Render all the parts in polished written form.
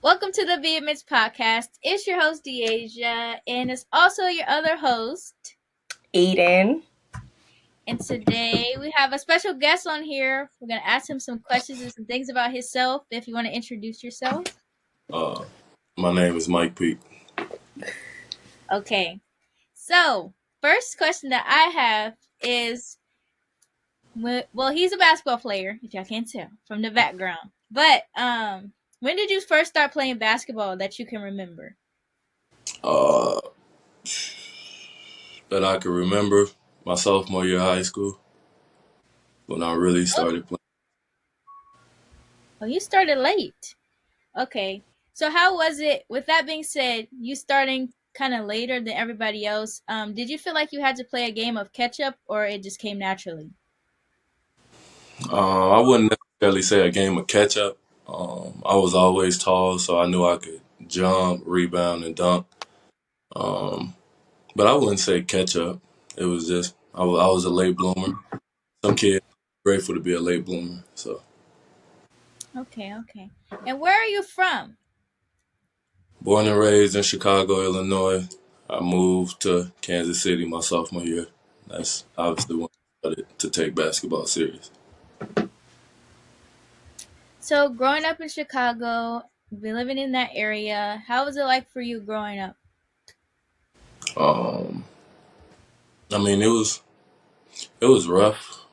Welcome to the Vehemence podcast. It's your host, Deasia, and it's also your other host. Eden. And today we have a special guest on here. We're going to ask him some questions and some things about himself. If you want to introduce yourself. Uh, my name is Mike Peake. Okay. So, first question that I have is well, he's a basketball player, if y'all can't tell from the background. But when did you first start playing basketball that you can remember? Uh, that I can remember my sophomore year of high school when I really started playing. Oh, you started late. Okay. So how was it, with that being said, you starting kind of later than everybody else? Did you feel like you had to play a game of catch up or it just came naturally? I wouldn't necessarily say a game of catch up. I was always tall, so I knew I could jump, rebound, and dunk. Um, but I wouldn't say catch up. It was just I was a late bloomer. Some kids grateful to be a late bloomer. So Okay, okay. And where are you from? born and raised in Chicago, Illinois. I moved to Kansas City my sophomore year. That's obviously when I started to take basketball serious. So growing up in Chicago, been living in that area, how was it like for you growing up? Um, I mean, it was rough.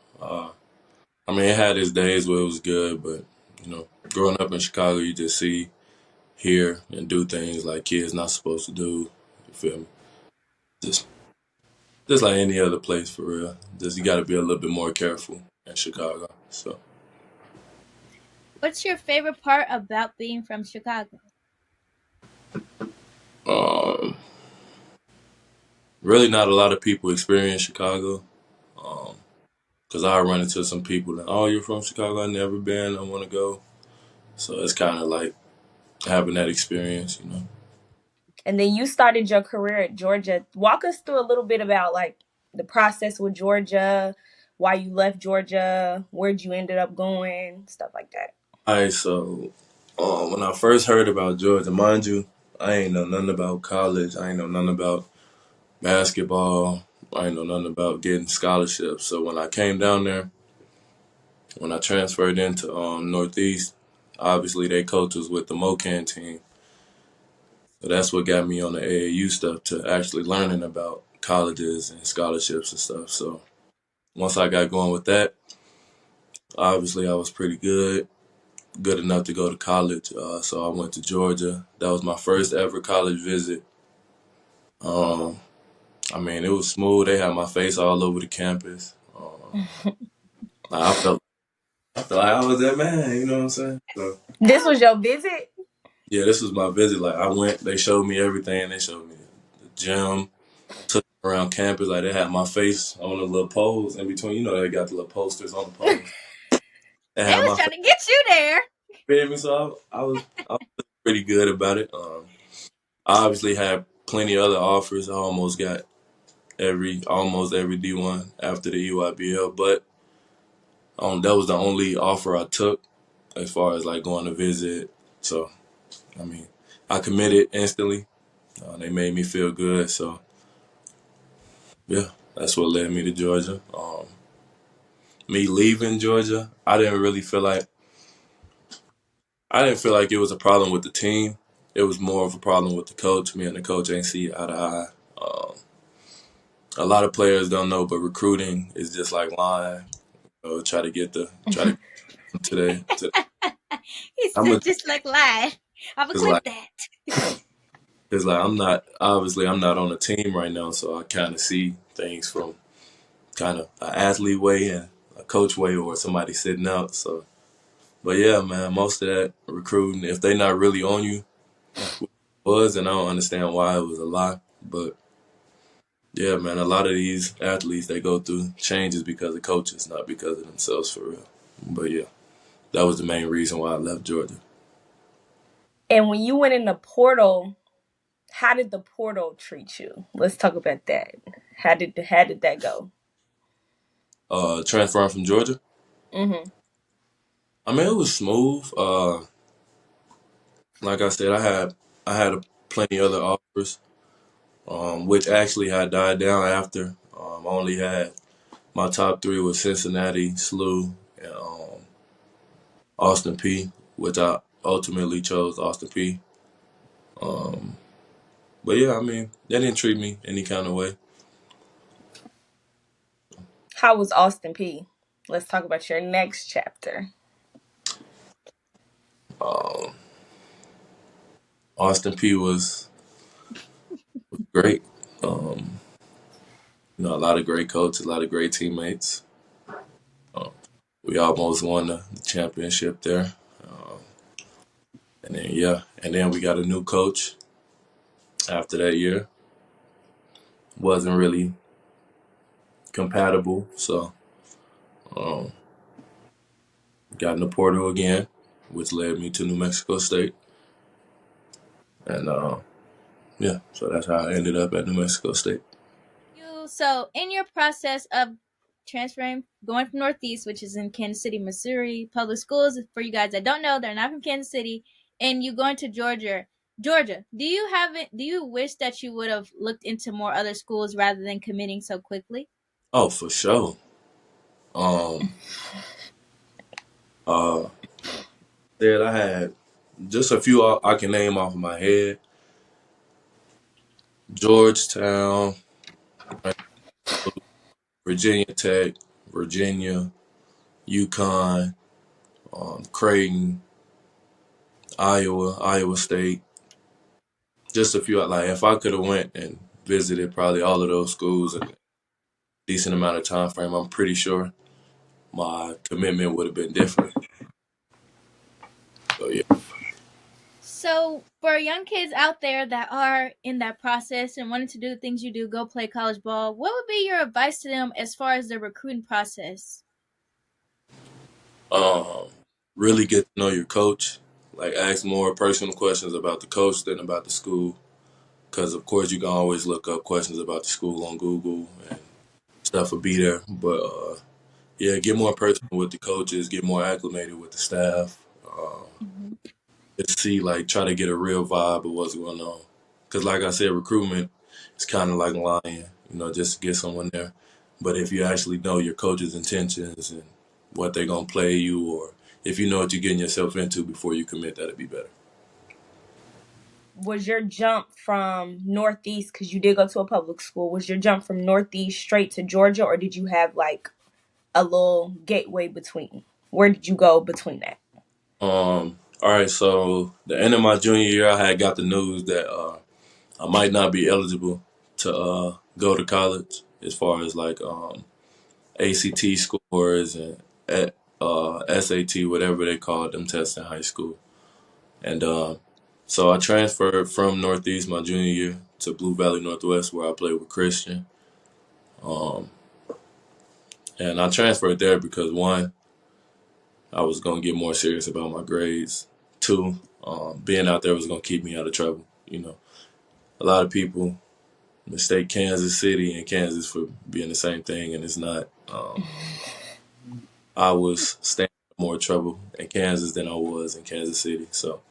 I mean, it had its days where it was good, but growing up in Chicago, you just see, hear, and do things like kids not supposed to do. You feel me? Just just like any other place for real. Just you got to be a little bit more careful in Chicago. So, What's your favorite part about being from Chicago? um, really, not a lot of people experience Chicago. Um, Cause I run into some people that, oh, you're from Chicago. I never been. I want to go. So it's kind of like having that experience. And then you started your career at Georgia. Walk us through a little bit about like the process with Georgia, why you left Georgia, where'd you ended up going, stuff like that. All right, so when I first heard about Georgia, mind you, I ain't know nothing about college. I ain't know nothing about basketball. I ain't know nothing about getting scholarships. So when I came down there, when I transferred into Northeast, obviously they coach was with the Mocan team. So that's what got me on the AAU stuff to actually learning about colleges and scholarships and stuff. So once I got going with that, obviously I was pretty good enough to go to college. So I went to Georgia. That was my first ever college visit. Um, I mean, it was smooth. They had my face all over the campus. I felt like I was that man. You know what I'm saying? So This was your visit? yeah, this was my visit. Like I went, they showed me everything. They showed me the gym, took me around campus. Like they had my face on the little poles in between. You know, they got the little posters on the poles. They They had was my trying face. to get you there. Feel me? So I was pretty good about it. I obviously had plenty of other offers. I almost got almost every D1 after the EYBL, but that was the only offer I took as far as like going to visit. So I mean, I committed instantly. They made me feel good, so yeah, that's what led me to Georgia. Me leaving Georgia, I didn't feel like it was a problem with the team. It was more of a problem with the coach. Me and the coach ain't see eye to eye. Um, a lot of players don't know, but recruiting is just like lying. Try to get today. He I'm a said just like lied. I'm gonna It's clip like that. I'm not on a team right now, so I kind of see things from kind of an athlete way and a coach way, or somebody sitting out. So, but yeah, man, most of that recruiting, if they not really on you, was, and I don't understand why it was a lie. But yeah, man, a lot of these athletes they go through changes because of coaches, not because of themselves for real. But yeah, that was the main reason why I left Georgia. And when you went in the portal, how did the portal treat you? Let's talk about that. How did that go? Transferring from Georgia, Mm-hmm. I mean, it was smooth. like I said, I had plenty other offers, which actually had died down after. I only had my top three was Cincinnati, SLU, and Austin P, which I ultimately chose Austin P. Um, but yeah, I mean, that didn't treat me any kind of way. How was Austin P? Let's talk about your next chapter. Um, Austin P was great. Um, a lot of great coaches, a lot of great teammates. Uh, we almost won the championship there. Uh, and then yeah, and then we got a new coach after that year. Wasn't really compatible, so um, got in the portal again, which led me to New Mexico State. And yeah, so that's how I ended up at New Mexico State. So in your process of transferring, going from Northeast, which is in Kansas City, Missouri, public schools. For you guys that don't know, they're not from Kansas City, and you going to Georgia. Georgia, do you have it? Do you wish that you would have looked into more other schools rather than committing so quickly? Oh, for sure. Um, uh, Said I had just a few I can name off of my head: Georgetown, Virginia Tech, Virginia, UConn, Creighton, Iowa State. Just a few. Like if I could have went and visited probably all of those schools in a decent amount of time frame, I'm pretty sure my commitment would have been different. So yeah. So, for young kids out there that are in that process and wanting to do the things you do, go play college ball, what would be your advice to them as far as the recruiting process? Um, Really get to know your coach. Like ask more personal questions about the coach than about the school. Because of course you can always look up questions about the school on Google and stuff will be there. But yeah, get more personal with the coaches, get more acclimated with the staff. Mhm. Just see like try to get a real vibe of what's going on. Because like I said, recruitment is kind of like lying. Just to get someone there. But if you actually know your coach's intentions and what they're gonna play you, or if you know what you're getting yourself into before you commit, that'd be better. Was your jump from Northeast, because you did go to a public school, was your jump from Northeast straight to Georgia, or did you have like a little gateway between? Where did you go between that? All right, so the end of my junior year, I had got the news that I might not be eligible to go to college as far as like ACT scores and SAT, whatever they called them tests in high school. And so I transferred from Northeast my junior year to Blue Valley Northwest, where I played with Christian. Um, and I transferred there because one, I was gonna get more serious about my grades. Two, being out there was gonna keep me out of trouble. A lot of people mistake Kansas City and Kansas for being the same thing, and it's not. I was staying in more trouble in Kansas than I was in Kansas City, so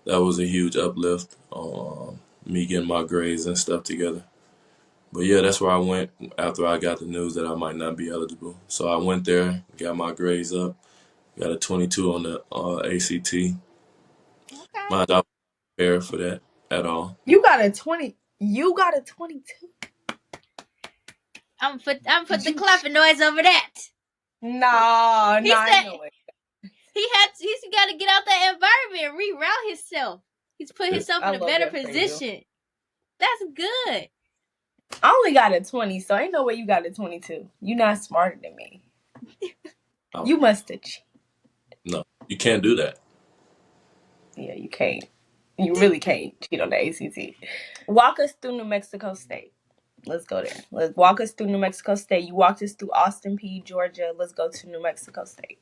that was a huge uplift on me getting my grades and stuff together. But yeah, that's where I went after I got the news that I might not be eligible. So I went there, got my grades up, got a 22 on the ACT. Okay. Mind you, I wasn't prepared for that at all. You got a 20. You got a 22. I'm put Did the you? clapping noise over that. No, He no, I said know it. he's got to get out that environment and reroute himself. He's put Yeah. himself I in a love better that for you. position. That's good. I only got a 20, so ain't no way you got a 22. You not smarter than me. Oh, You must have. no, you can't do that. Yeah, you can't. You really can't cheat on the ACT. Walk us through New Mexico State. Let's go there. Let's walk us through New Mexico State. You walked us through Austin P, Georgia. Let's go to New Mexico State.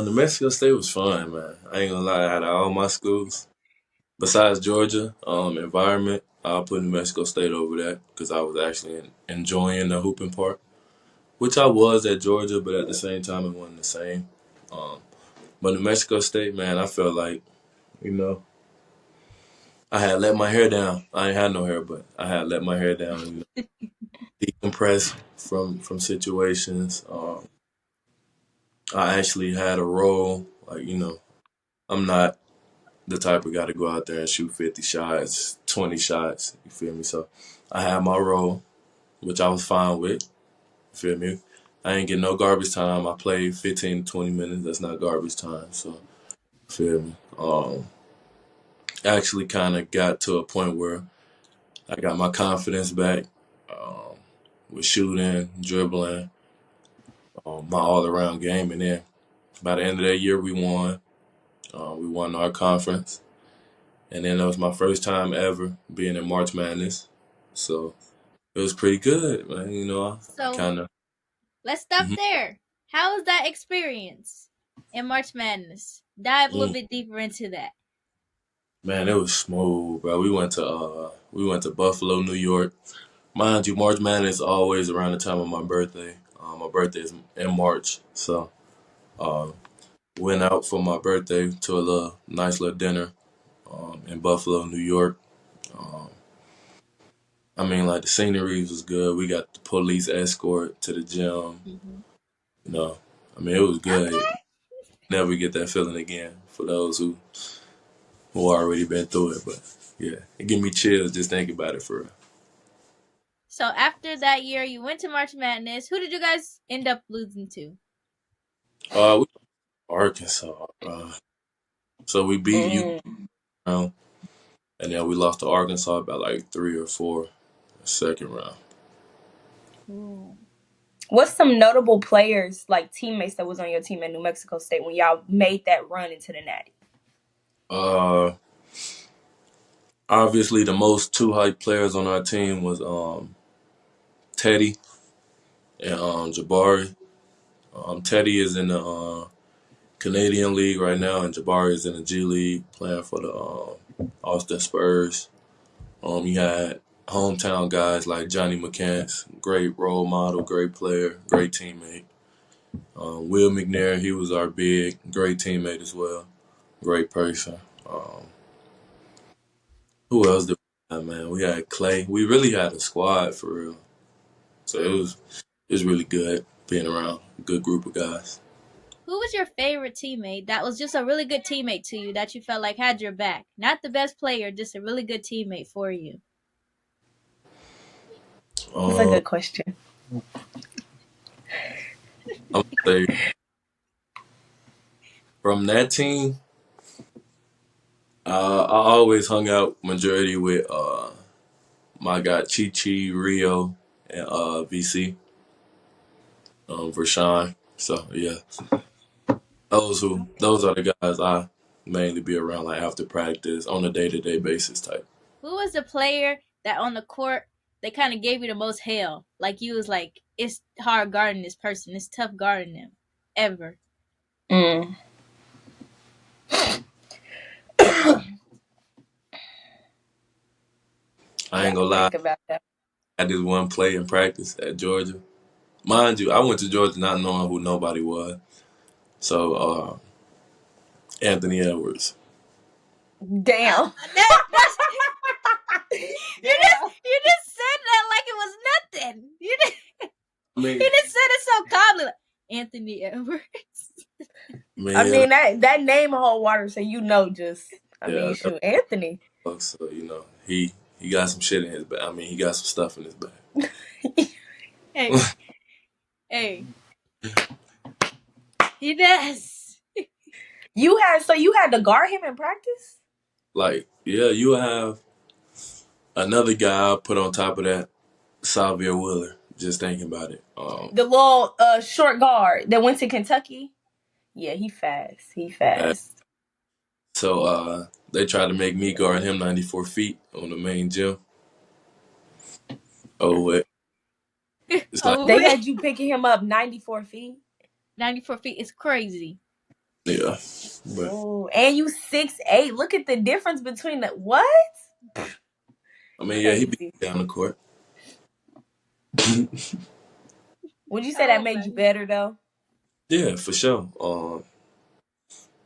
New Mexico State was fun, man. I ain't gonna lie, I had all my schools. Besides Georgia, environment, I'll put New Mexico State over that because I was actually enjoying the hooping part, which I was at Georgia, but at the same time, it wasn't the same. Um, but New Mexico State, man, I felt like, you know. I had let my hair down. I ain't had no hair, but I had let my hair down and decompress from situations. I actually had a role. Like I'm not the type of guy to go out there and shoot 50 shots, 20 shots. You feel me? So I had my role, which I was fine with. You feel me? I ain't get no garbage time. I played 15 to 20 minutes. That's not garbage time. So, you feel me? Actually kind of got to a point where I got my confidence back with shooting, dribbling, my all around game. And then by the end of that year, we won. We won our conference. And then that was my first time ever being in March Madness. So it was pretty good, man. I So kind of, let's stop there. How was that experience in March Madness? Dive a little bit deeper into that. man, it was smooth, bro. We went to Buffalo, New York. Mind you, March Madness is always around the time of my birthday. My birthday is in March, so um, went out for my birthday to a nice little dinner in Buffalo, New York. Um, I mean, like the scenery was good. We got the police escort to the gym. Mhm. You know, I mean, it was good. Okay. Never get that feeling again for those who already been through it. But yeah, it give me chills just thinking about it for real. So after that year, you went to March Madness. Who did you guys end up losing to? We Arkansas. So we beat you, Mm. round, and then we lost to Arkansas by like 3 or 4 second round. Ooh. What's some notable players, like teammates that was on your team at New Mexico State when y'all made that run into the Natty? Uh, Obviously the most two hype players on our team was Teddy and Jabari. Teddy is in the Canadian League right now, and Jabari is in the G League playing for the Austin Spurs. You had hometown guys like Johnny McCants, great role model, great player, great teammate. Will McNair, he was our big, great teammate as well, great person. Um, who else did we have, man? We had Clay. We really had a squad for real. So it was really good being around a good group of guys. Who was your favorite teammate that was just a really good teammate to you that you felt like had your back? Not the best player, just a really good teammate for you. That's a Uh, good question. I'm gonna say from that team, I always hung out majority with my guy Chi Chi, Rio, and VC, Rashawn. So yeah, those are the guys I mainly be around like after practice on a day-to-day basis type. Who was the player that on the court they kind of gave you the most hell? Like you was like, it's hard guarding this person. It's tough guarding them. Ever. Mm. I ain't Gotta gonna lie, think about that. I did one play in practice at Georgia. Mind you, I went to Georgia not knowing who nobody was. So Anthony Edwards. Damn. That's Damn. you just said that like it was nothing. I You mean, just said it so calmly. Like, Anthony Edwards. I man, mean that name of whole water, so just yeah, that shoot, Anthony. was, so he got some shit in his bag. I mean, he got some stuff in his bag. Hey, hey, he does. You had to guard him in practice? Like, yeah, you have another guy I put on top of that, Xavier Wheeler. Just thinking about it. The little short guard that went to Kentucky? Yeah, he fast. He Uh, fast. so they tried to make me guard him 94 feet on the main gym. Oh, wait. It's like, Oh, They had you picking him up 94 feet? 94 feet is crazy. yeah. But, Oh, and you 6'8". Look at the difference between the what? I mean, yeah, he beat Crazy. me down the court. Would you say that Oh made you my. better though? Yeah, for sure.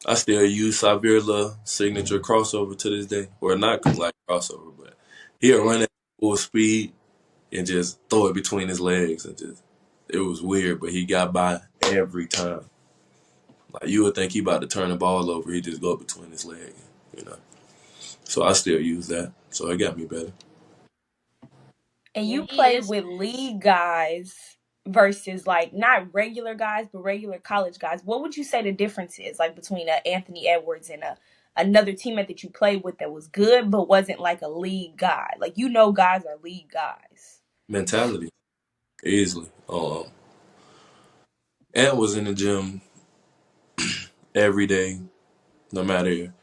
I still use Savirla signature crossover to this day. Or not like crossover, but he'll run at full speed and just throw it between his legs and just it was weird, but he got by every time. Like you would think he about to turn the ball over, he just go between his legs, you know. So I still use that. So it got me better. And Yeah, you he played is with fast. league guys versus like not regular guys, but regular college guys. What would you say the difference is like between Anthony Edwards and another teammate that you played with that was good but wasn't like a league guy? Like guys are league guys. Mentality, easily. Ant was in the gym every day, no matter.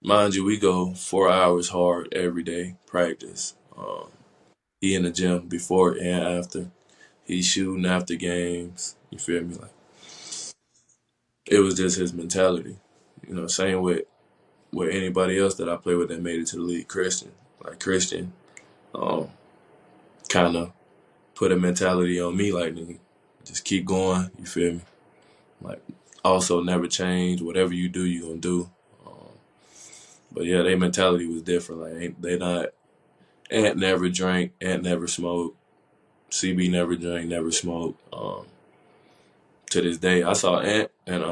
Mind you, we go 4 hours hard every day practice. He in the gym before and after. He's shooting after games. You feel me? Like it was just his mentality. You know, same with anybody else that I play with that made it to the league. Christian, like Christian, um, kind of put a mentality on me like nigga, just keep going. You feel me? Like also never change. Whatever you do, you gonna do. Um, but yeah, their mentality was different. Like they not. Ant never drank. Ant never smoked. CB never drank. Never smoked. To this day, I saw Ant and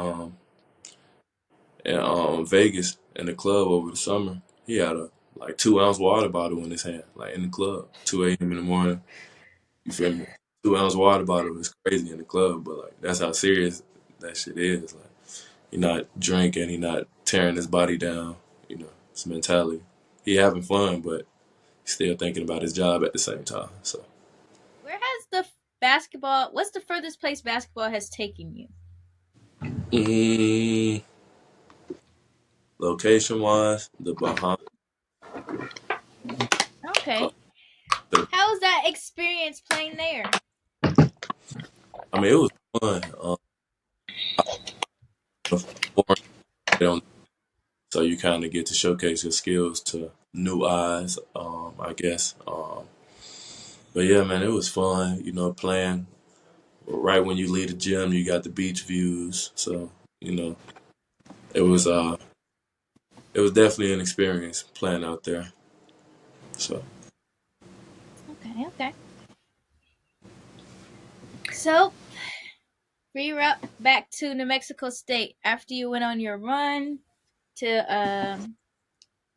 Vegas in the club over the summer. He had a like 2 ounce water bottle in his hand, like in the club, 2 a.m. in the morning. You feel me? 2 ounce water bottle is crazy in the club, but like that's how serious that shit is. Like he not drinking, he not tearing his body down. You know, it's mentality. He having fun, but he's still thinking about his job at the same time. So, Where has the basketball? What's the furthest place basketball has taken you? mm, location wise, the Bahamas. Uh, Okay. the, How was that experience playing there? I mean, it was fun. Foreign, so you kind of get to showcase your skills to new eyes, I guess. But yeah, man, it was fun. You know, playing right when you leave the gym, you got the beach views. So you know, it was uh, it was definitely an experience playing out there. So Okay, okay. So, we were up back to New Mexico State after you went on your run to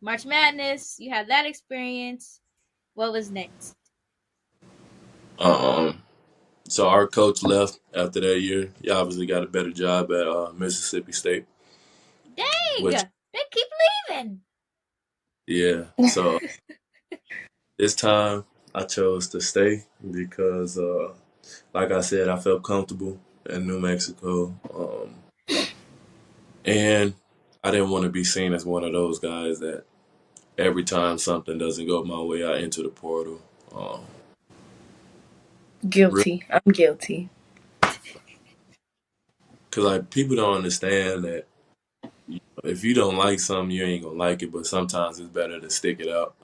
March Madness. You had that experience. What was next? um, so our coach left after that year. He obviously got a better job at Mississippi State, Dang! which They keep leaving. yeah. So this time I chose to stay because like I said, I felt comfortable in New Mexico. And I didn't want to be seen as one of those guys that every time something doesn't go my way, I enter the portal. Um, really, Guilty. I'm guilty. because like people don't understand that if you don't like something, you ain't gonna like it. But sometimes it's better to stick it out.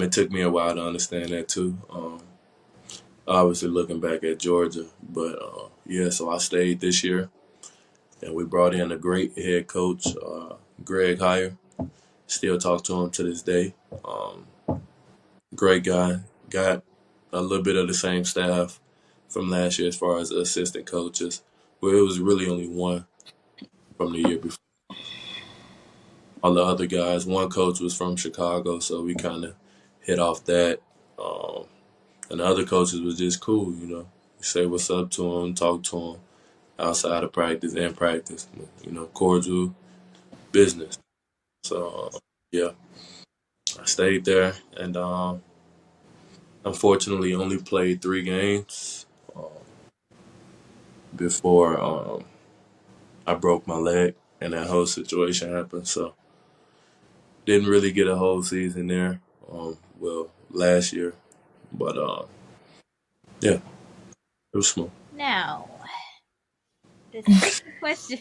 It took me a while to understand that too. Obviously, looking back at Georgia, but yeah, so I stayed this year, and we brought in a great head coach, Greg Heyer. Still talk to him to this day. Um, Great guy. Got a little bit of the same staff from last year as far as assistant coaches. Well, it was really only one from the year before. All the other guys, one coach was from Chicago, so we kind of hit off that. Um, and the other coaches was just cool, you know. You say what's up to them, talk to them outside of practice and practice. You know, cordial business. So yeah, I stayed there, and unfortunately only played 3 games before I broke my leg and that whole situation happened. So didn't really get a whole season there. Well, last year, but yeah, it was small. Now, the second question.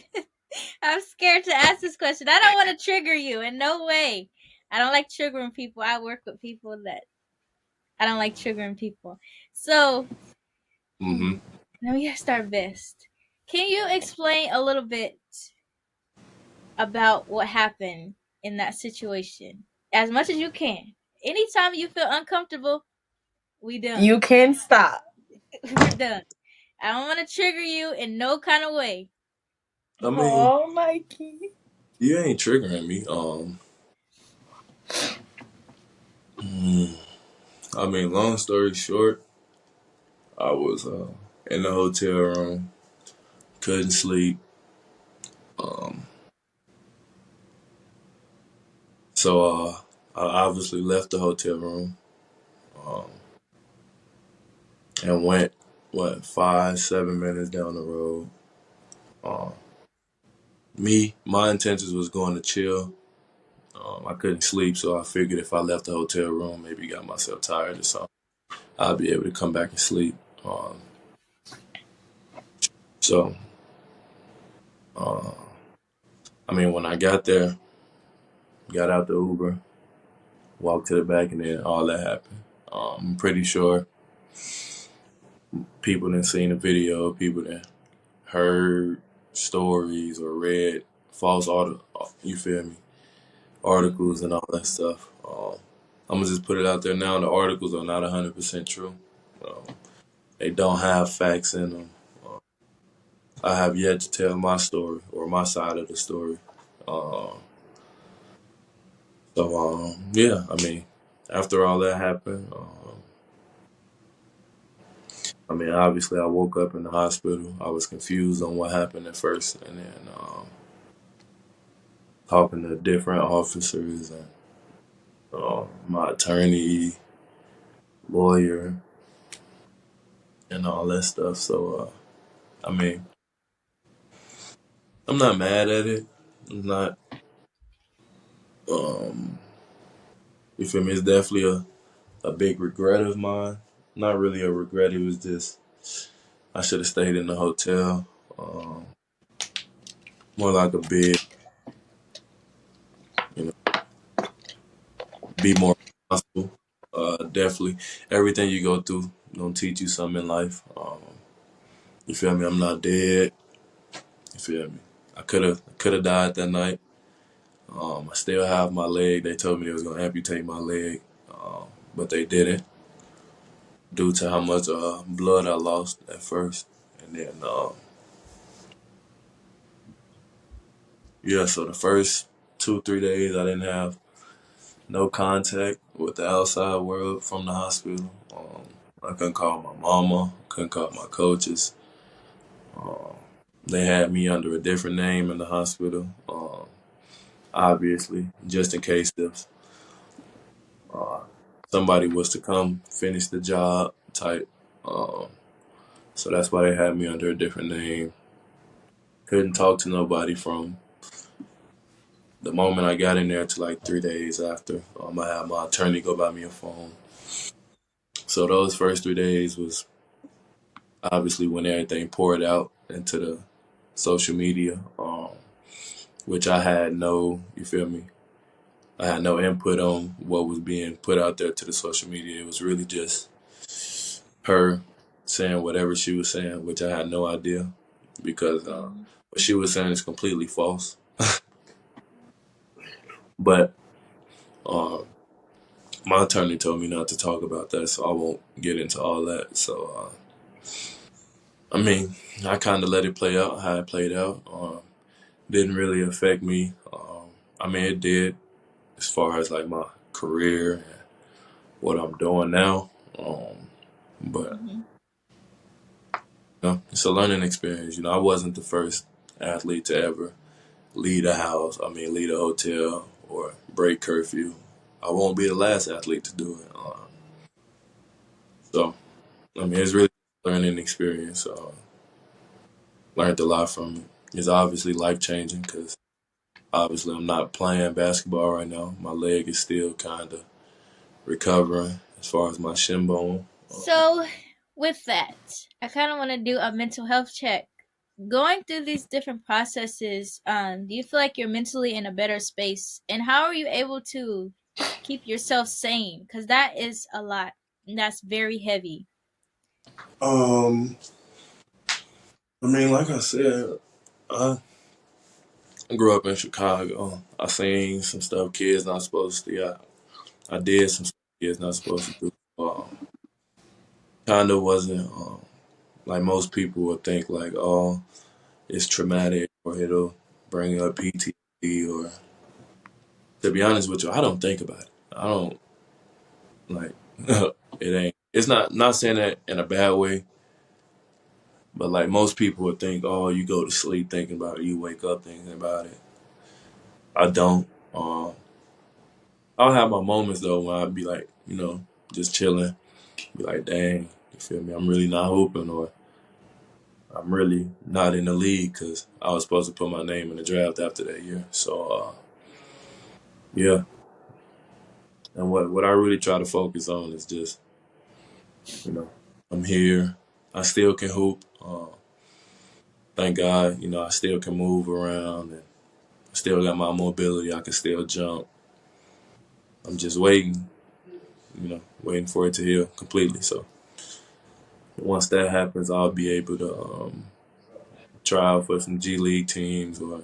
I'm scared to ask this question. I don't want to trigger you in no way. I don't like triggering people. I work with people that I don't like triggering people. So, Hmm. let me start best. Can you explain a little bit? about what happened in that situation as much as you can. Anytime you feel uncomfortable, we done. You can stop. We're done. I don't want to trigger you in no kind of way. I mean, Oh, Mikey. you ain't triggering me. Hmm, I mean, long story short, I was in the hotel room, couldn't sleep. Um, so I obviously left the hotel room um, and went 5, 7 minutes down the road. Um, my intentions was going to chill. I couldn't sleep, so I figured if I left the hotel room, maybe got myself tired or something, I'll be able to come back and sleep. Um, so, uh, I mean, when I got there, got out the Uber, walked to the back, and then all that happened. I'm pretty sure people done seen the video, people that heard stories or read false you feel me, articles and all that stuff. I'm gonna just put it out there now. The articles are not 100% true. Um, they don't have facts in them. I have yet to tell my story or my side of the story. Uh, yeah, I mean, after all that happened, I mean, obviously, I woke up in the hospital. I was confused on what happened at first, and then talking to different officers and my attorney, lawyer, and all that stuff. So, I mean, I'm not mad at it. I'm not, um, you feel me? It's definitely a big regret of mine. Not really a regret. It was just I should have stayed in the hotel. Um, more like a big, you know, be more responsible. Definitely, everything you go through gonna teach you something in life. You feel me? I'm not dead. You feel me? I could have died that night. I still have my leg. They told me they was gonna amputate my leg, but they didn't due to how much blood I lost at first. And then yeah, so the first 2 3 days I didn't have no contact with the outside world from the hospital. I couldn't call my mama, couldn't call my coaches. Um, they had me under a different name in the hospital, obviously, just in case if uh, somebody was to come finish the job type. Um, so that's why they had me under a different name. Couldn't talk to nobody from the moment I got in there to like 3 days after. I had my attorney go buy me a phone. So those first 3 days was obviously when everything poured out into the social media, which I had no, you feel me? I had no input on what was being put out there to the social media. It was really just her saying whatever she was saying, which I had no idea because Mm-hmm. what she was saying is completely false. But uh, my attorney told me not to talk about that, so I won't get into all that. So, I mean, I kind of let it play out how it played out. Didn't really affect me. I mean, it did as far as like my career and what I'm doing now. But Mm-hmm. it's a learning experience. I wasn't the first athlete to ever leave a house. I mean, leave a hotel or break curfew. I won't be the last athlete to do it. So, I mean, it's really a learning experience. Learned a lot from it. It's obviously life changing because obviously I'm not playing basketball right now. My leg is still kind of recovering as far as my shin bone. So, with that, I kind of want to do a mental health check. Going through these different processes, do you feel like you're mentally in a better space? And how are you able to keep yourself sane? Because that is a lot. And that's very heavy. I mean, like I said, I I grew up in Chicago. I seen some stuff kids not supposed to. Yeah, I did some stuff kids not supposed to do. Kind of wasn't like most people would think. Like, oh, it's traumatic or it'll bring up PTSD. Or to be honest with you, I don't think about it. I don't like it. Ain't. It's not saying that in a bad way, but like most people would think, oh, you go to sleep thinking about it, you wake up thinking about it. I don't. I'll have my moments though when I'd be like, just chilling, be like, dang, you feel me? I'm really not hooping, or I'm really not in the league because I was supposed to put my name in the draft after that year. So, yeah. And what I really try to focus on is just, you know, I'm here. I still can hoop. Thank God, I still can move around and I still got my mobility. I can still jump. I'm just waiting, waiting for it to heal completely. So once that happens, I'll be able to try out for some G League teams or,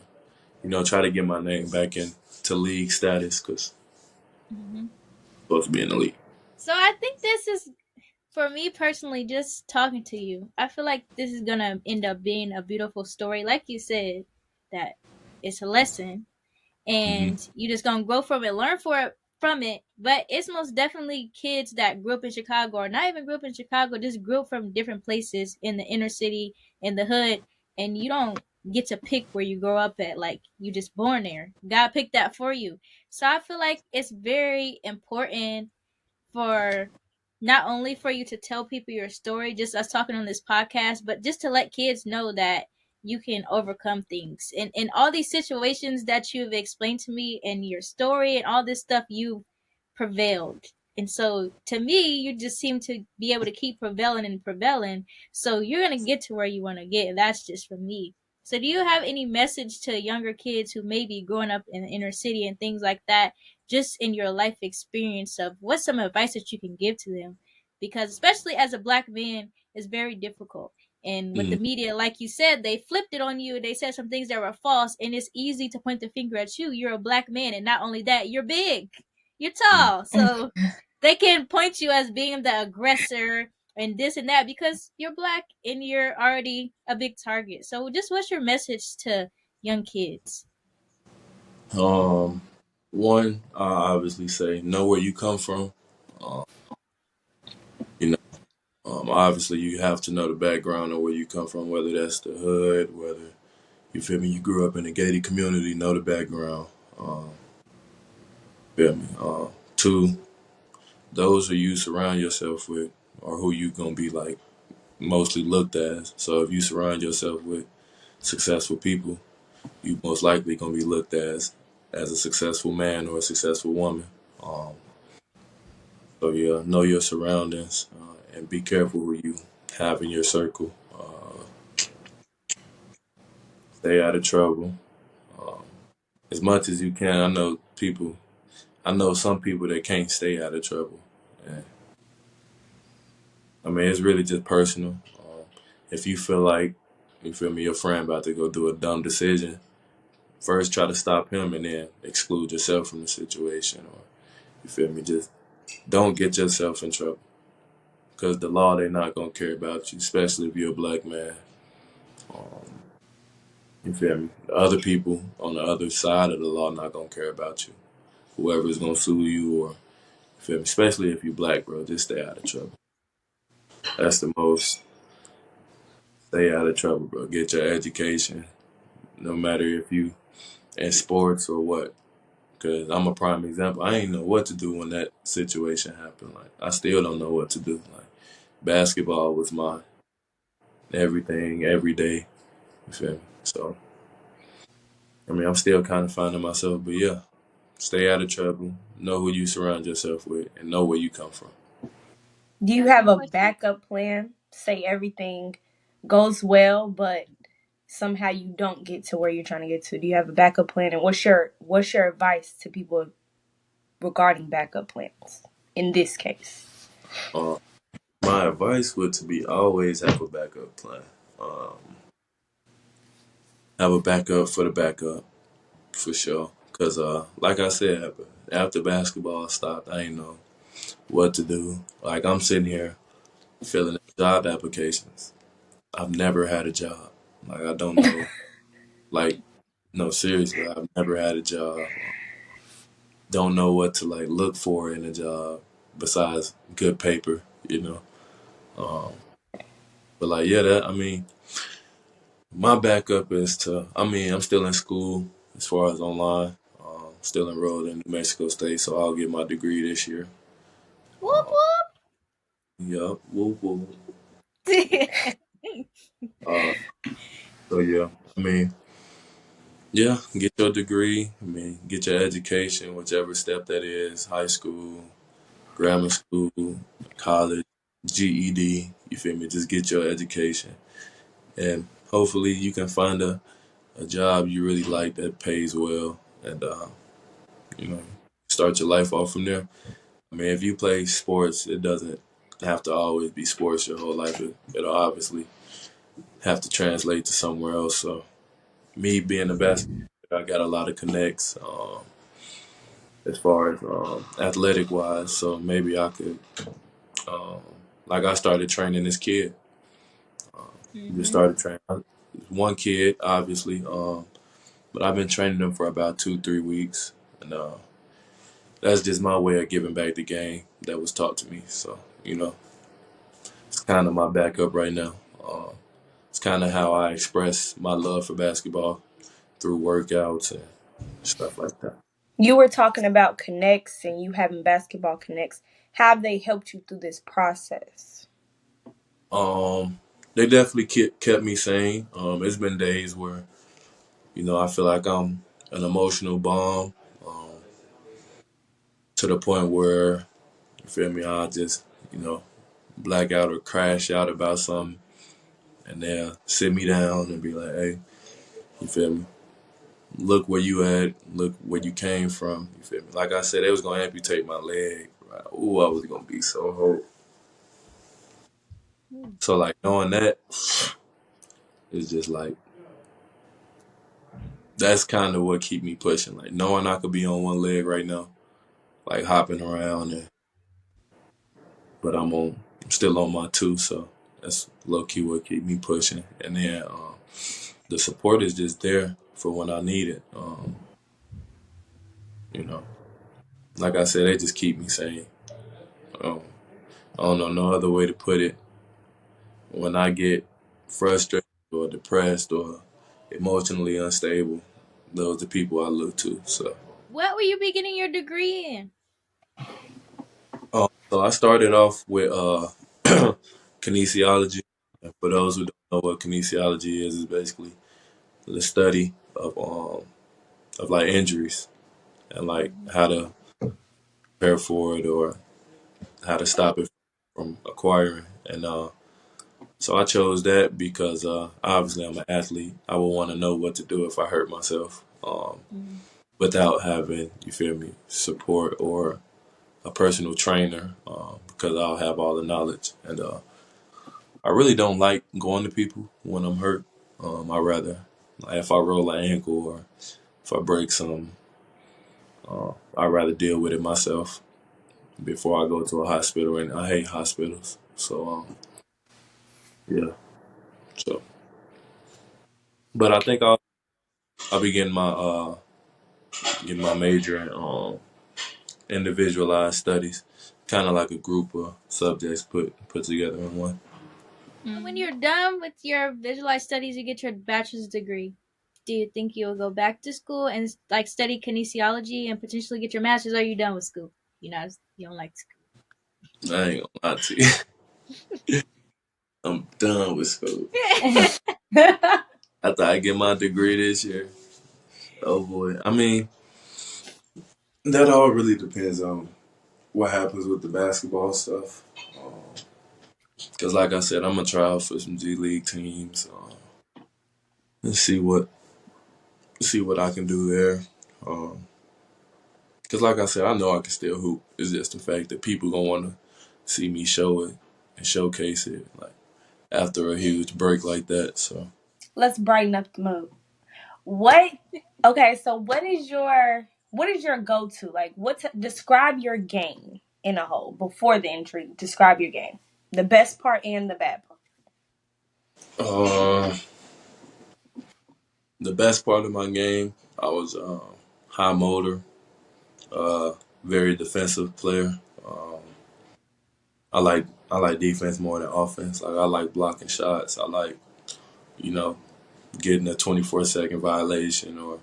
try to get my name back into league status because Hmm. I'm supposed to be in the league. So I think this is, for me personally, just talking to you, I feel like this is gonna end up being a beautiful story. Like you said, that it's a lesson Hmm. and you just gonna grow from it, learn from it. But it's most definitely kids that grew up in Chicago or not even grew up in Chicago, just grew up from different places in the inner city, in the hood, and you don't get to pick where you grow up at. Like you just born there. God picked that for you. So I feel like it's very important for not only for you to tell people your story, just us talking on this podcast, but just to let kids know that you can overcome things. And in all these situations that you've explained to me and your story and all this stuff, you've prevailed. And so to me, you just seem to be able to keep prevailing and prevailing. So you're going to get to where you want to get. That's just for me. So do you have any message to younger kids who may be growing up in the inner city and things like that, just in your life experience of what's some advice that you can give to them? Because especially as a black man, it's very difficult. And with Hmm. the media, like you said, they flipped it on you. They said some things that were false, and it's easy to point the finger at you. You're a black man, and not only that, you're big, you're tall, so they can point you as being the aggressor and this and that because you're black and you're already a big target. So, just what's your message to young kids? Um, One, I obviously say know where you come from. You know, obviously you have to know the background of where you come from, whether that's the hood, whether you feel me, you grew up in a gated community, know the background. Um, Feel me. Two, those who you surround yourself with are who you gonna be like mostly looked at. So if you surround yourself with successful people, you most likely gonna be looked at as a successful man or a successful woman. Um, so yeah, know your surroundings and be careful who you have in your circle. Stay out of trouble as much as you can. I know some people that can't stay out of trouble. And, I mean, it's really just personal. If you feel like, you feel me, your friend about to go do a dumb decision, first try to stop him and then exclude yourself from the situation. Or, you feel me, just don't get yourself in trouble. Because the law, they're not going to care about you, especially if you're a black man. You feel me? The other people on the other side of the law not going to care about you. Whoever is going to sue you or, you feel me, especially if you're black, bro, just stay out of trouble. That's the most, stay out of trouble, bro. Get your education, no matter if you in sports or what. Cause I'm a prime example. I ain't know what to do when that situation happened. Like I still don't know what to do. Like basketball was my everything, every day. You feel me? So I mean, I'm still kind of finding myself, but yeah, stay out of trouble. Know who you surround yourself with, and know where you come from. Do you That's have a important. backup plan? Say everything goes well, but somehow you don't get to where you're trying to get to. Do you have a backup plan? And what's your advice to people regarding backup plans in this case? Uh, my advice would to be always have a backup plan. Have a backup for the backup. for sure. Cause like I said, after basketball stopped, I ain't know what to do. Like I'm sitting here filling out job applications. I've never had a job. Like I don't know. Like no, seriously, I've never had a job. Don't know what to like look for in a job besides good paper, you know. Um, but like yeah, that I mean, my backup is to. I mean, I'm still in school as far as online. Still enrolled in New Mexico State, so I'll get my degree this year. Whoop Yup, woo woo. whoop. Uh, so yeah, I mean, yeah, get your degree. I mean, get your education, whichever step that is, high school, grammar school, college, GED. You feel me? Just get your education, and hopefully you can find a job you really like that pays well, and you know, start your life off from there. I mean, if you play sports, it doesn't have to always be sports your whole life. It'll obviously have to translate to somewhere else. So, me being a basketball player, I got a lot of connects as far as athletic wise. So maybe I could, um, like, I started training this kid. Just Hmm. started training one kid, obviously, but I've been training them for about 2 3 weeks, and that's just my way of giving back the game that was taught to me. So it's kind of my backup right now. It's kind of how I express my love for basketball through workouts and stuff like that. You were talking about connects and you having basketball connects. How have they helped you through this process? Um, they definitely kept me sane. It's been days where I feel like I'm an emotional bomb, um, to the point where you feel me. I just black out or crash out about something, and they'll sit me down and be like, "Hey, you feel me? Look where you at. Look where you came from. You feel me?" Like I said, they was gonna amputate my leg. Right? Ooh, I was gonna be so hurt. So like knowing that is just like that's kind of what keep me pushing. Like knowing I could be on one leg right now, like hopping around, but I'm still on my two. So that's low key what keep me pushing. And then the support is just there for when I need it. You know, like I said, they just keep me sane. Um, I don't know no other way to put it. When I get frustrated or depressed or emotionally unstable, those are the people I look to. So, What will you be getting your degree in? so I started off with kinesiology. And for those who don't know what kinesiology is, it's basically the study of like injuries and like Hmm. how to prepare for it or how to stop it from acquiring. And so I chose that because obviously I'm an athlete. I would want to know what to do if I hurt myself. Without having, you feel me, support or a personal trainer, because I'll have all the knowledge. And I really don't like going to people when I'm hurt. I rather, like, if I roll an ankle or if I break some, I'd rather deal with it myself before I go to a hospital. And I hate hospitals. So, yeah. So, but I think I'll be getting my major in individualized studies, kind of like a group of subjects put together in one. And when you're done with your visualized studies, you get your bachelor's degree. Do you think you'll go back to school and like study kinesiology and potentially get your master's? Or are you done with school? You don't like school. I ain't gonna lie to you. I'm done with school. After I get my degree this year, oh boy. I mean, that all really depends on what happens with the basketball stuff. Because, like I said, I'm gonna try out for some G League teams and see what I can do there. Because, like I said, I know I can still hoop. It's just the fact that people gonna want to see me show it and showcase it, like after a huge break like that. So, Let's brighten up the mood. What? Okay, so what is your go to? Like, describe your game in a whole before the injury. Describe your game, the best part and the bad part. Uh, the best part of my game, I was high motor, uh, very defensive player. I like defense more than offense. Like I like blocking shots. I like you know getting a 24-second violation or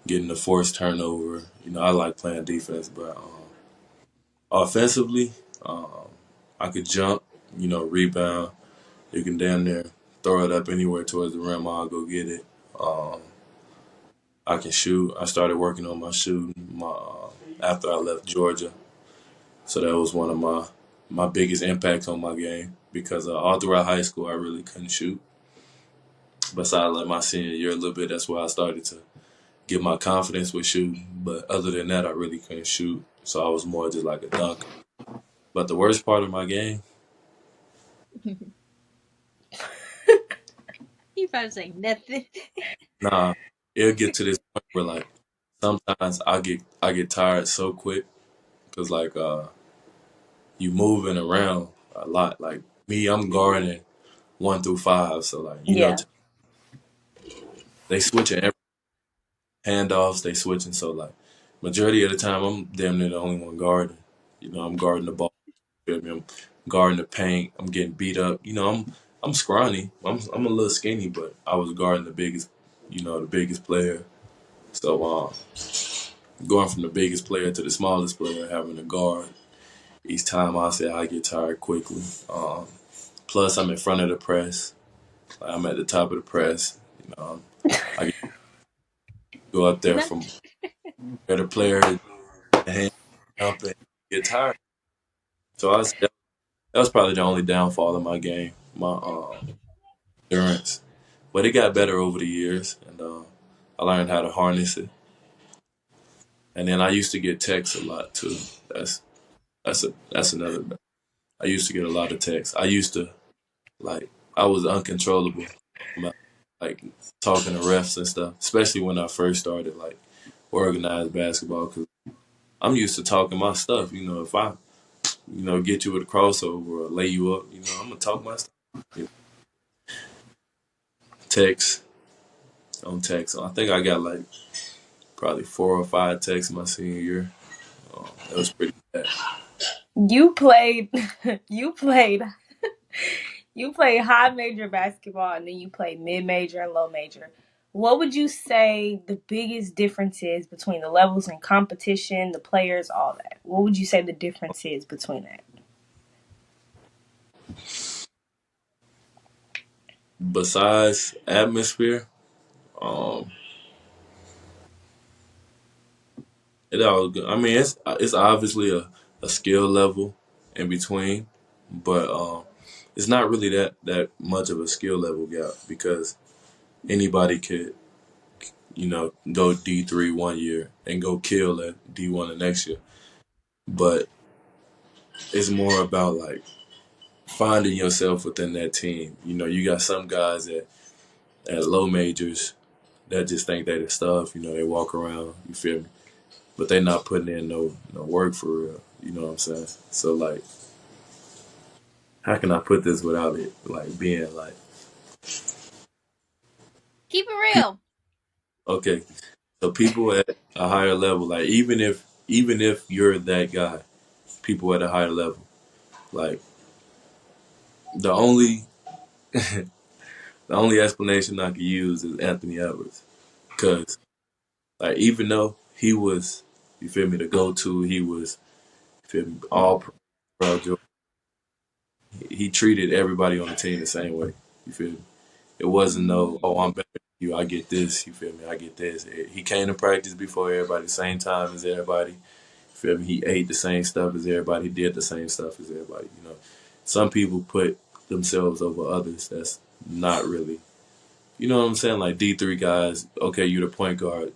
getting a forced turnover. I like playing defense, but offensively, um, I could jump. Rebound. You can damn near throw it up anywhere towards the rim. I'll go get it. Um, I can shoot. I started working on my shooting after I left Georgia, so that was one of my biggest impacts on my game because all throughout high school I really couldn't shoot. Besides like my senior year a little bit, that's where I started to get my confidence with shooting. But other than that, I really couldn't shoot, so I was more just like a dunker. But the worst part of my game, He probably saying nothing. nah, it'll get to this point where like sometimes I get tired so quick because like you moving around a lot. Like me, I'm guarding 1 through 5, so like Yeah. they switching every handoffs, they switching. So like majority of the time, I'm damn near the only one guarding. I'm guarding the ball. Feel me? I'm guarding the paint. I'm getting beat up. I'm scrawny. I'm a little skinny, but I was guarding the biggest player. So going from the biggest player to the smallest player, having to guard each time, I say I get tired quickly. Plus, I'm in front of the press. Like, I'm at the top of the press. I go up there No. from where the player hand up and get tired. So that was probably the only downfall of my game, my endurance. But it got better over the years, and I learned how to harness it. And then I used to get texts a lot too. That's another. I used to get a lot of texts. I used to like I was uncontrollable about like talking to refs and stuff, especially when I first started like organized basketball. Because I'm used to talking my stuff. If I get you with a crossover or lay you up, I'm gonna talk my stuff. You know, text on text. I think I got like probably 4 or 5 texts my senior year. That was pretty bad. You played. You played. You played high major basketball, and then you played mid major and low major. What would you say the biggest difference is between the levels in competition, the players, all that? What would you say the difference is between that? Besides atmosphere, um, it all. I mean, it's obviously a skill level in between, but it's not really that much of a skill level gap because anybody could go D3 1 year and go kill at D1 the next year. But it's more about like finding yourself within that team. You got some guys at low majors that just think they the stuff. They walk around. You feel me? But they not putting in no work for real. You know what I'm saying? So like, how can I put this without it like being like Keep it people? real. Okay, so people at a higher level, like even if you're that guy, people at a higher level, like the only the only explanation I could use is Anthony Edwards, because like even though he was, you feel me, the go to, he was, you feel me, all pro, he treated everybody on the team the same way. You feel me? It wasn't no, oh, I'm better than you. I get this. You feel me? I get this. He came to practice before everybody, same time as everybody. You feel me? He ate the same stuff as everybody. He did the same stuff as everybody. Some people put themselves over others. That's not really. You know what I'm saying? Like D3 guys. Okay, you the point guard.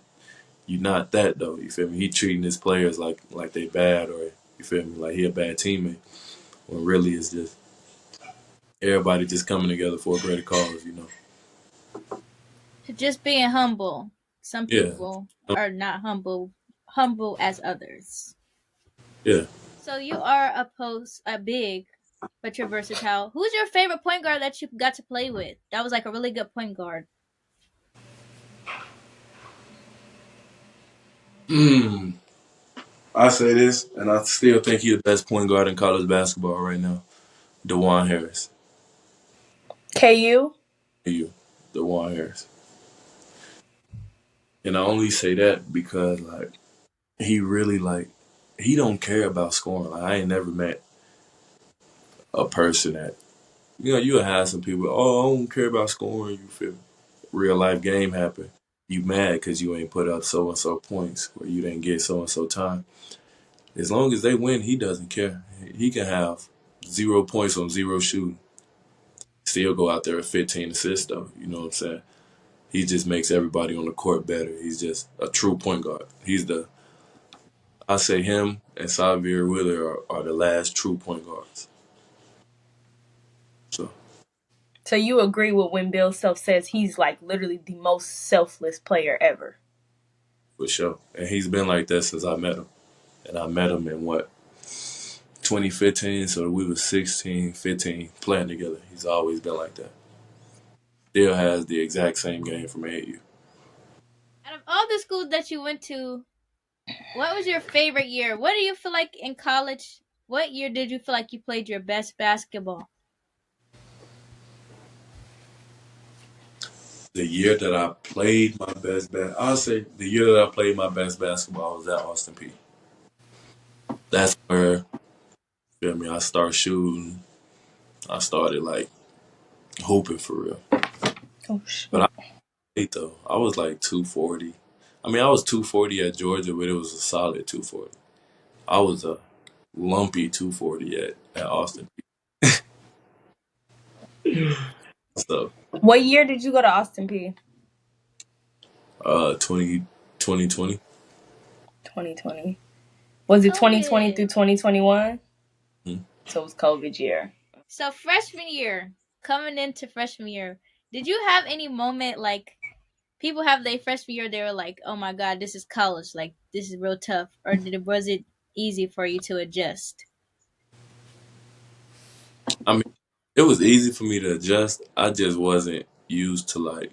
You not that though. You feel me? He treating his players like they bad or you feel me? Like he a bad teammate. When really it's just everybody just coming together for a greater cause. Just being humble. Some Yeah, people are not humble as others. yeah. So you are a big, but you're versatile. Who's your favorite point guard that you got to play with? That was like a really good point guard. Hmm. I say this, and I still think he's the best point guard in college basketball right now. DeJuan Harris. KU? You, DeJuan Harris. And I only say that because like he really like he don't care about scoring. Like I ain't never met a person that you'll have some people. Oh, I don't care about scoring. You feel me? Real life game happen. You mad because you ain't put up so and so points or you didn't get so and so time. As long as they win, he doesn't care. He can have 0 points on zero shooting. Still go out there with 15 assists though. You know what I'm saying? He just makes everybody on the court better. He's just a true point guard. I say him and Xavier Wheeler are the last true point guards. So So you agree with when Bill Self says he's like literally the most selfless player ever? for sure. And he's been like that since I met him. And I met him in what, 2015, so we was 16, 15 playing together. He's always been like that. Still has the exact same game from AU. Out of all the schools that you went to, what was your favorite year? What do you feel like in college? What year did you feel like you played your best basketball? The year that I played my I'll say the year that I played my best basketball was at Austin Peay. That's where, feel me, I started shooting. I started like hooping for real. Oh But I shoot. played though. I was like 240. I mean, I was 240 at Georgia, but it was a solid 240. I was a lumpy 240 at Austin. So, What year did you go to Austin P? 20, 2020. 2020. Was it 2020 COVID. through 2021? Hmm. So it was COVID year. So freshman year, coming into freshman year, did you have any moment like people have their freshman year? They were like, "Oh my God, this is college. Like this is real tough." Or was it easy for you to adjust? I mean, it was easy for me to adjust. I just wasn't used to like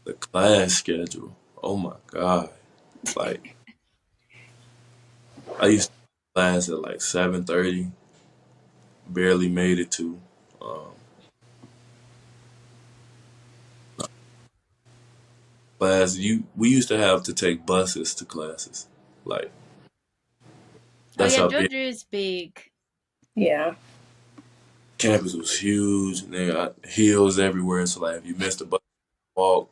the class schedule. Oh my God. Like, I used to class at like 7:30, barely made it to. Um, we used to have to take buses to classes. Like, Oh that's yeah, how big Georgia is big. Yeah. campus was huge. And they got hills everywhere. So like, if you missed a bus walk,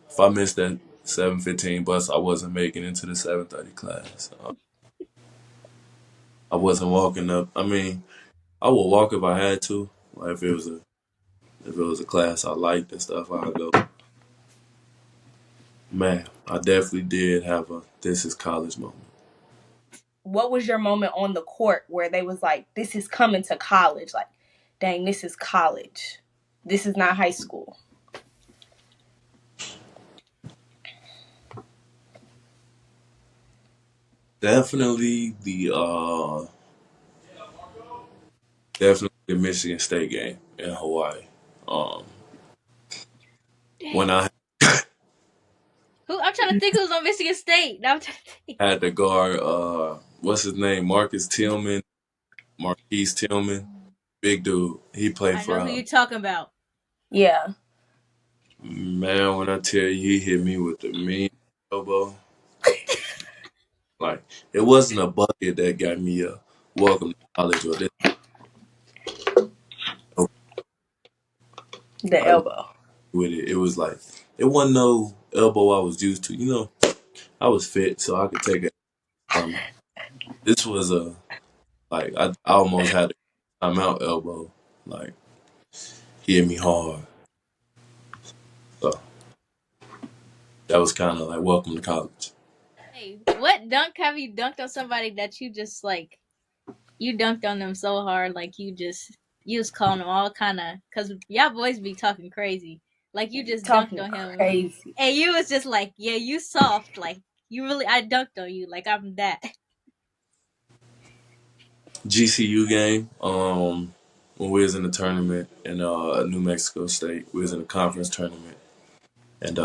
if I missed that 7:15 bus, I wasn't making into the 7:30 class. I wasn't walking up. I mean, I would walk if I had to. Like if it was a class I liked and stuff, I'd go. Man, I definitely did have a this is college moment. What was your moment on the court where they was like, this is coming to college? Like, dang, this is college. This is not high school. Definitely definitely the Michigan State game in Hawaii. Um, when Dang. I Who I'm trying to think who's on Michigan State. Now I'm trying to think. had to guard what's his name? Marcus Tillman, Marquise Tillman, big dude. He played I for know who you're talking about. Yeah. man, when I tell you he hit me with the mean elbow. Like it wasn't a bucket that got me a welcome to college or this. The Like elbow. with it, it was like it wasn't no elbow I was used to. I was fit, so I could take it. This was a like I almost had a timeout elbow. Like he hit me hard, so that was kind of like welcome to college. Hey, what dunk have you dunked on somebody that you just like you dunked on them so hard like you was calling them all kind of because y'all boys be talking crazy. Like you just dunked Talking on him, crazy. and you was just like, yeah, you soft. Like you really, I dunked on you. Like I'm that. GCU game. When we was in the tournament in New Mexico State, we was in a conference tournament, and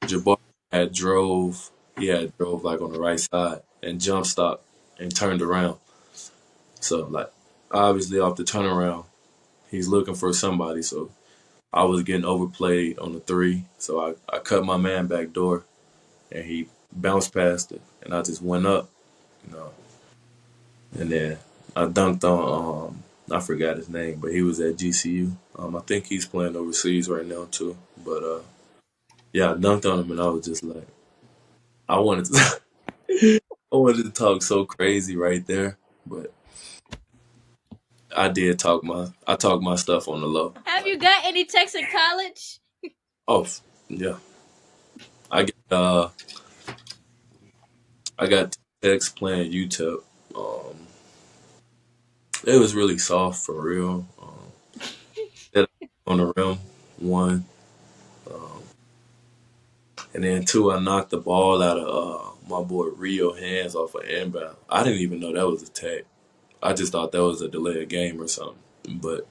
Jabbar had drove. He had drove like on the right side and jump stopped and turned around. So like obviously off the turnaround, he's looking for somebody. So I was getting overplayed on the three. So I cut my man back door and he bounced past it and I just went up, you know. And then I dunked on I forgot his name, but he was at GCU. I think he's playing overseas right now too. But yeah, I dunked on him and I was just like I wanted to I wanted to talk so crazy right there. But I talk my stuff on the low. Have Like, you got any texts in college? oh yeah. I get I got text playing UTEP. Um, it was really soft for real. That on the rim, one, um, and then two. I knocked the ball out of my boy Rio hands off an inbound. I didn't even know that was a tech. I just thought that was a delay of game or something. But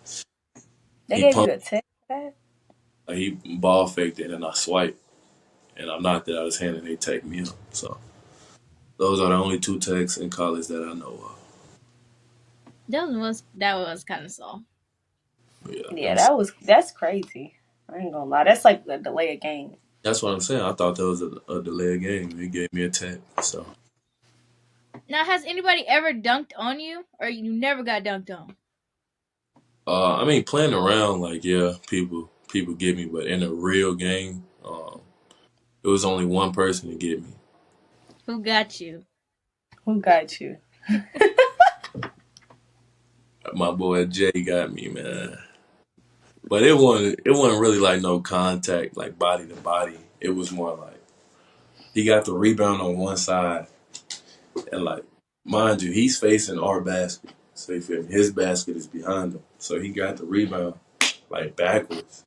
They he gave you pumped, a test for that? he ball faked it, and I swiped, and I knocked it out of his hand, and they take me up. So those are the only two techs in college that I know of. That was kind of soft. But yeah, Yeah, that's crazy. I ain't gonna lie. That's like a delay of game. that's what I'm saying. I thought that was a delay of game. He gave me a tech. So Now, has anybody ever dunked on you, or you never got dunked on? I mean, playing around, like yeah, people get me, but in a real game, it was only one person to get me. Who got you? Who got you? My boy Jay got me, man. But it wasn't really like no contact, like body to body. It was more like he got the rebound on one side, and like mind you, he's facing our basket. So you feel me? His basket is behind him, so he got the rebound like backwards.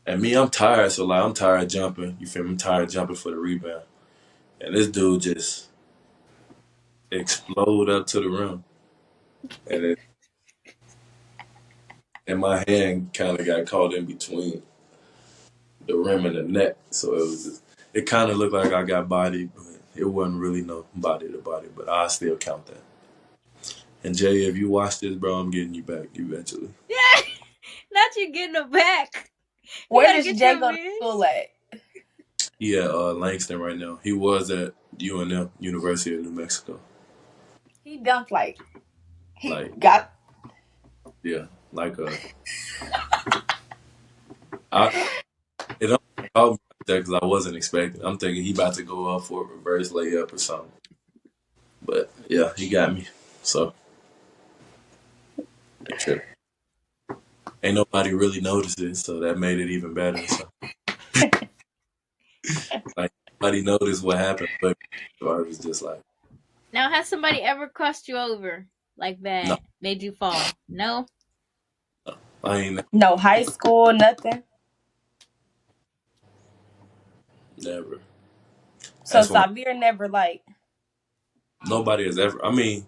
And me, I'm tired, so like I'm tired jumping. You feel me? I'm tired jumping for the rebound. And this dude just explode up to the rim, and and my hand kind of got caught in between the rim and the net, so it kind of looked like I got bodied, but it wasn't really no body to body. But I still count that. And Jay, if you watch this, bro, I'm getting you back eventually. Yeah, not you getting it back. You Where gotta does get Jay your go to revenge. school at? He at Langston right now. He was at UNM, University of New Mexico. He dunked like he Like got. yeah, like I it don't call me like that because I wasn't expecting. I'm thinking he about to go up for a reverse layup or something. But yeah, he got me. So that trip. Ain't nobody really noticed it, so that made it even better. So like nobody noticed what happened, but I was just like, Now, has somebody ever crossed you over like no, that, made you fall? No. no, I ain't No high school, nothing. never. So That's what Xavier never like. nobody has ever. I mean,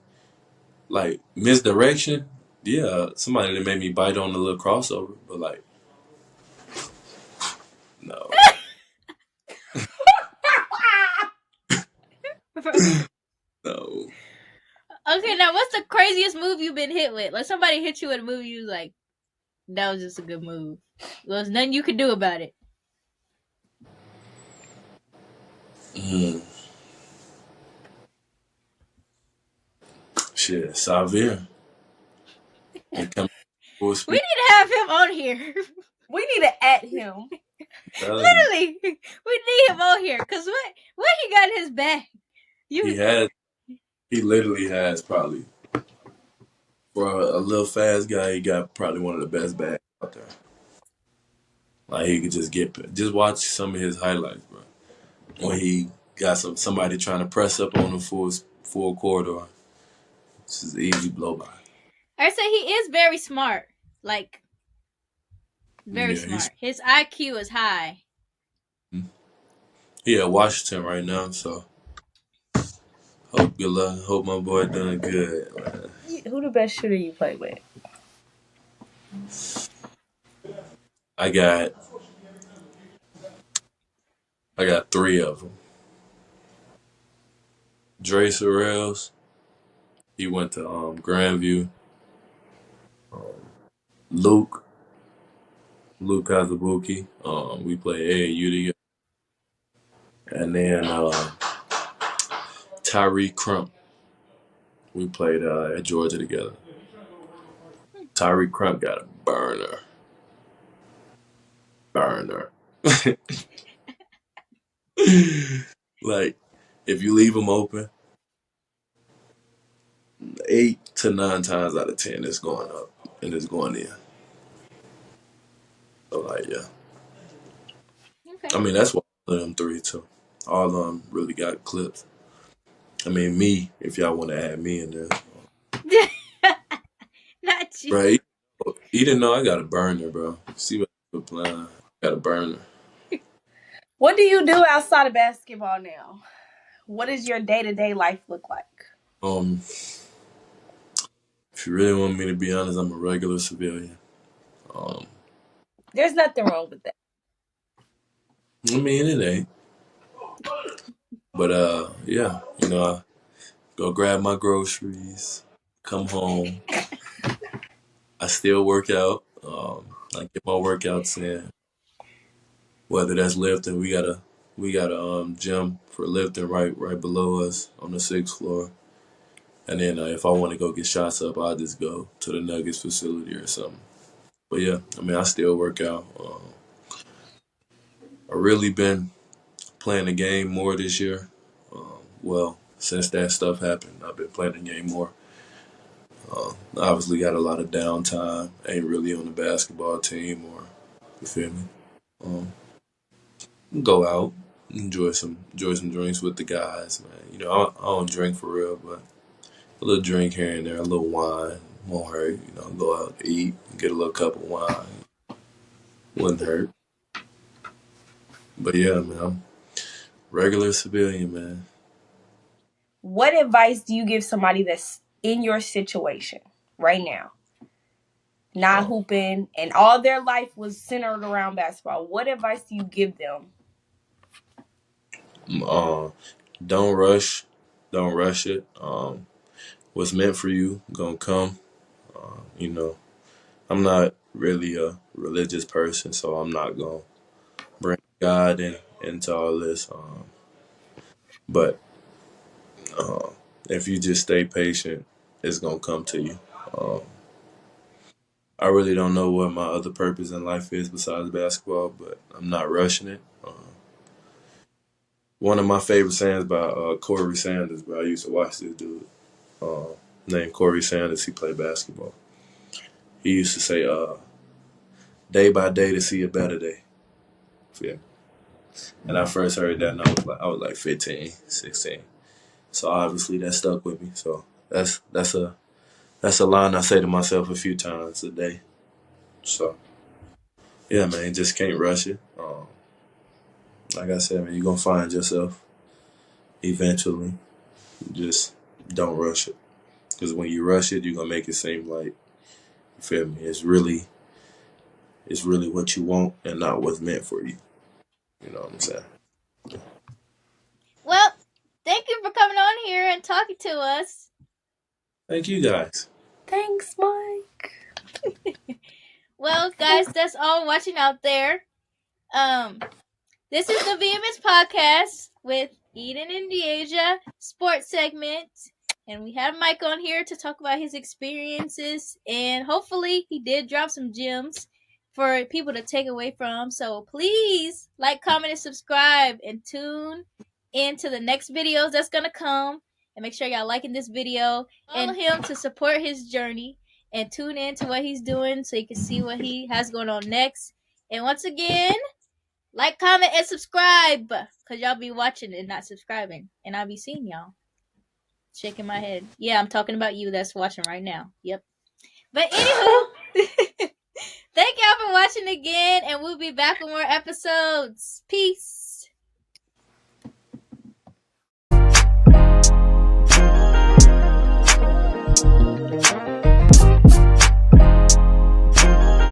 like misdirection. Yeah, somebody that made me bite on the little crossover, but like, no, no, Okay, now what's the craziest move you've been hit with? Like somebody hit you with a move, you was like, that was just a good move. Well, there's nothing you could do about it. mm, shit, Xavier. He come full We speed. need to have him on here. We need to at him. Telling you, Literally, we need him on here because what he got in his bag? he You has. He literally has probably for a little fast guy. He got probably one of the best bags out there. Like he could just watch some of his highlights, bro. When he got somebody trying to press up on him full corridor, it's just easy blow by. I say he is very smart. Like Very Yeah, smart. His IQ is high. he at Washington right now, so hope good luck. Hope my boy doing good, man. Who the best shooter you play with? I got I got three of them. Dre Sorrells, he went to Grandview. Luke Kazabuki, we play AAU together, and then Tyree Crump, we played at Georgia together. Tyree Crump got a burner. Like, if you leave him open, 8 to 9 times out of 10, it's going up and it's going in. So, like, yeah. Okay. I mean, that's why all of them three, too. All of them really got clips. I mean, me, if y'all want to add me in there. Not you. Right? He didn't know I got a burner, bro. See what I'm playing? Got a burner. What do you do outside of basketball now? What does your day-to-day life look like? Um, if you really want me to be honest, I'm a regular civilian. Um, There's nothing wrong with that. I mean, it ain't. But yeah, I go grab my groceries, come home. I still work out. I get my workouts in. Whether that's lifting, we got a gym for lifting right below us on the 6th floor. And then if I want to go get shots up, I'll just go to the Nuggets facility or something. But yeah, I mean, I still work out. I really been playing the game more this year. Well, since that stuff happened, I've been playing the game more. Obviously, got a lot of downtime. Ain't really on the basketball team, or you feel me? Um, go out, enjoy some drinks with the guys, man. I don't drink for real, but a little drink here and there, a little wine won't hurt. Go out, eat, get a little cup of wine, wouldn't hurt. But yeah, man, I'm regular civilian, man. What advice do you give somebody that's in your situation right now? Not Um, hooping and all their life was centered around basketball. What advice do you give them? uh, don't rush, don't rush it. What's meant for you gonna come. You know, I'm not really a religious person, so I'm not gonna bring God into all this. But uh, if you just stay patient, it's gonna come to you. Um, I really don't know what my other purpose in life is besides basketball, but I'm not rushing it. One of my favorite sayings by Corey Sanders, but I used to watch this dude uh, named Corey Sanders. He played basketball. He used to say, "Day by day to see a better day." Yeah. And I first heard that, and I was like 15, 16. So obviously that stuck with me. So that's a line I say to myself a few times a day. So yeah, man, just can't rush it. Like I said, man, you're gonna find yourself eventually. Just don't rush it, because when you rush it, you're gonna make it seem like, you feel me. It's really what you want and not what's meant for you. You know what I'm saying? Well, thank you for coming on here and talking to us. Thank you guys. Thanks, Mike. Well, guys, that's all watching out there. This is the Vehemence podcast with Eden and Deasia sports segment. And we have Mike on here to talk about his experiences. And hopefully he did drop some gems for people to take away from. So please like, comment, and subscribe and tune into the next videos that's going to come. And make sure y'all liking this video. Follow him to support his journey. And tune in to what he's doing so you can see what he has going on next. And once again, like, comment, and subscribe. Because y'all be watching and not subscribing. And I'll be seeing y'all. Shaking my head. Yeah, I'm talking about you that's watching right now. Yep. But anywho, thank y'all for watching again, and we'll be back with more episodes. Peace.